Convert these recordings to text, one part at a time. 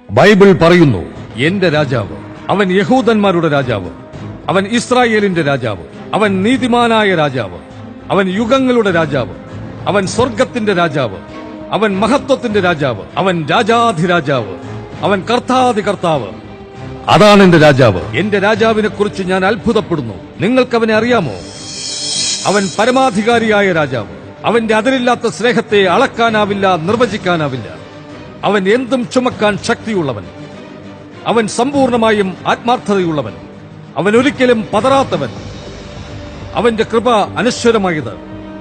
Bible പറയുന്നു, എന്റെ രാജാവ്, അവൻ യഹൂദന്മാരുടെ രാജാവ്, അവൻ ഇസ്രായേലിന്റെ രാജാവ്, അവൻ നീതിമാനായ രാജാവ്, അവൻ യുഗങ്ങളുടെ രാജാവ്, അവൻ സ്വർഗത്തിന്റെ രാജാവ്, അവൻ മഹത്വത്തിന്റെ രാജാവ്, അവൻ രാജാധിരാജാവ്, അവൻ കർത്താധി കർത്താവ്. അതാണ് എന്റെ രാജാവ്. എന്റെ രാജാവിനെ കുറിച്ച് ഞാൻ അത്ഭുതപ്പെടുന്നു. നിങ്ങൾക്കവനെ അറിയാമോ? അവൻ പരമാധികാരിയായ രാജാവ്. അവന്റെ അതിരില്ലാത്ത സ്നേഹത്തെ അളക്കാനാവില്ല, നിർവചിക്കാനാവില്ല. അവൻ എന്തും ചുമക്കാൻ ശക്തിയുള്ളവൻ. അവൻ സമ്പൂർണമായും ആത്മാർത്ഥതയുള്ളവൻ. അവൻ ഒരിക്കലും പതറാത്തവൻ. അവന്റെ കൃപ അനശ്വരമായത്,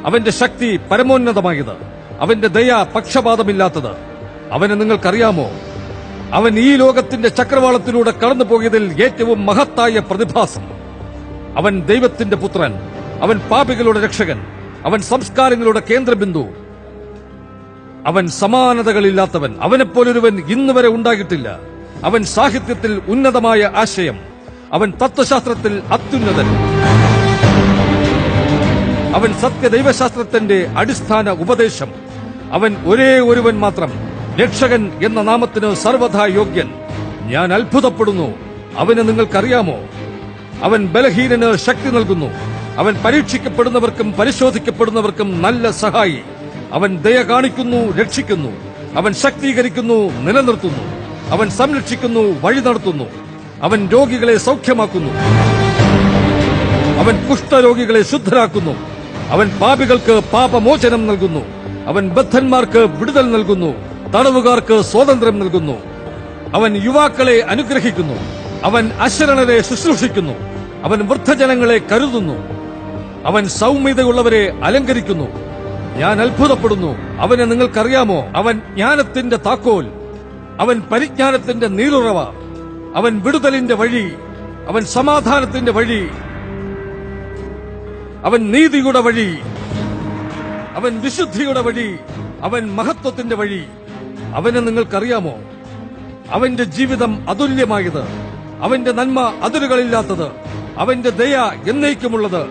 അവന്റെ ശക്തി പരമോന്നതമായത്, അവന്റെ ദയ പക്ഷപാതമില്ലാത്തത്. അവനെ നിങ്ങൾക്കറിയാമോ? അവൻ ഈ ലോകത്തിന്റെ ചക്രവാളത്തിലൂടെ കടന്നുപോയതിൽ ഏറ്റവും മഹത്തായ പ്രതിഭാസം. അവൻ ദൈവത്തിന്റെ പുത്രൻ, അവൻ പാപികളുടെ രക്ഷകൻ, അവൻ സംസ്കാരങ്ങളുടെ കേന്ദ്രബിന്ദു, അവൻ സമാനതകളില്ലാത്തവൻ. അവനെപ്പോലൊരുവൻ ഇന്നുവരെ ഉണ്ടായിട്ടില്ല. അവൻ സാഹിത്യത്തിൽ ഉന്നതമായ ആശയം, അവൻ തത്വശാസ്ത്രത്തിൽ അത്യുന്നതൻ, അവൻ സത്യദൈവശാസ്ത്രത്തിന്റെ അടിസ്ഥാന ഉപദേശം. അവൻ ഒരേ ഒരുവൻ മാത്രം, രക്ഷകൻ എന്ന നാമത്തിന് സർവഥാ യോഗ്യൻ. ഞാൻ അത്ഭുതപ്പെടുന്നു. അവനെ നിങ്ങൾക്കറിയാമോ? അവൻ ബലഹീനന് ശക്തി നൽകുന്നു. അവൻ പരീക്ഷിക്കപ്പെടുന്നവർക്കും പരിശോധിക്കപ്പെടുന്നവർക്കും നല്ല സഹായി. അവൻ ദയ കാണിക്കുന്നു, രക്ഷിക്കുന്നു. അവൻ ശക്തീകരിക്കുന്നു, നിലനിർത്തുന്നു. അവൻ സംരക്ഷിക്കുന്നു, വഴി നടത്തുന്നു. അവൻ രോഗികളെ സൗഖ്യമാക്കുന്നു. അവൻ കുഷ്ഠരോഗികളെ ശുദ്ധരാക്കുന്നു. അവൻ പാപികൾക്ക് പാപമോചനം നൽകുന്നു. അവൻ ബദ്ധന്മാർക്ക് വിടുതൽ നൽകുന്നു, തടവുകാർക്ക് സ്വാതന്ത്ര്യം നൽകുന്നു. അവൻ യുവാക്കളെ അനുഗ്രഹിക്കുന്നു. അവൻ അശരണരെ ശുശ്രൂഷിക്കുന്നു. അവൻ വൃദ്ധജനങ്ങളെ കരുതുന്നു. അവൻ സൗമ്യതയുള്ളവരെ അലങ്കരിക്കുന്നു. ഞാൻ അത്ഭുതപ്പെടുന്നു. അവനെ നിങ്ങൾക്കറിയാമോ? അവൻ ജ്ഞാനത്തിന്റെ താക്കോൽ, അവൻ പരിജ്ഞാനത്തിന്റെ നീരുറവ, അവൻ വിടുതലിന്റെ വഴി, അവൻ സമാധാനത്തിന്റെ വഴി, അവൻ നീതിയുടെ വഴി, അവൻ വിശുദ്ധിയുടെ വഴി, അവൻ മഹത്വത്തിന്റെ വഴി. അവനെ നിങ്ങൾക്കറിയാമോ? അവന്റെ ജീവിതം അതുല്യമായത്, അവന്റെ നന്മ അതിരുകളില്ലാത്തത്, അവന്റെ ദയ എന്നേക്കുമുള്ളത്,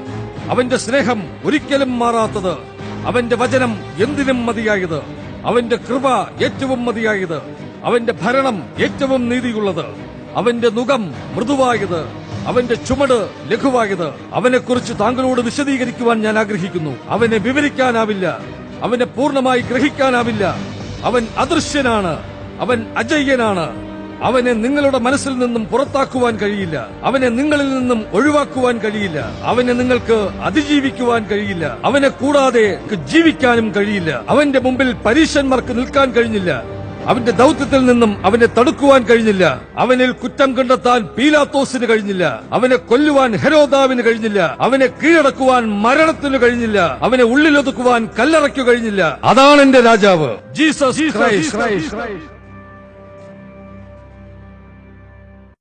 അവന്റെ സ്നേഹം ഒരിക്കലും മാറാത്തത്, അവന്റെ വചനം എന്തിനും മതിയായത്, അവന്റെ കൃപ ഏറ്റവും മതിയായത്, അവന്റെ ഭരണം ഏറ്റവും നീതിയുള്ളത്, അവന്റെ നുകം മൃദുവായത്, അവന്റെ ചുമട് ലഘുവായത്. അവനെക്കുറിച്ച് താങ്കളോട് വിശദീകരിക്കുവാൻ ഞാൻ ആഗ്രഹിക്കുന്നു. അവനെ വിവരിക്കാനാവില്ല, അവനെ പൂർണ്ണമായി ഗ്രഹിക്കാനാവില്ല. അവൻ അദൃശ്യനാണ്, അവൻ അജയ്യനാണ്. അവനെ നിങ്ങളുടെ മനസ്സിൽ നിന്നും പുറത്താക്കുവാൻ കഴിയില്ല. അവനെ നിങ്ങളിൽ നിന്നും ഒഴിവാക്കുവാൻ കഴിയില്ല. അവനെ നിങ്ങൾക്ക് അതിജീവിക്കുവാൻ കഴിയില്ല. അവനെ കൂടാതെ ജീവിക്കാനും കഴിയില്ല. അവന്റെ മുമ്പിൽ പരീശന്മാർക്ക് നിൽക്കാൻ കഴിഞ്ഞില്ല. അവന്റെ ദൌത്യത്തിൽ നിന്നും അവനെ തടുക്കുവാൻ കഴിഞ്ഞില്ല. അവനിൽ കുറ്റം കണ്ടെത്താൻ പീലാത്തോസിന് കഴിഞ്ഞില്ല. അവനെ കൊല്ലുവാൻ ഹെരോദാവിന് കഴിഞ്ഞില്ല. അവനെ കീഴടക്കുവാൻ മരണത്തിന് കഴിഞ്ഞില്ല. അവനെ ഉള്ളിലൊതുക്കുവാൻ കല്ലറയ്ക്കു കഴിഞ്ഞില്ല. അതാണ് എന്റെ രാജാവ്, ജീസസ് ക്രൈസ്റ്റ്.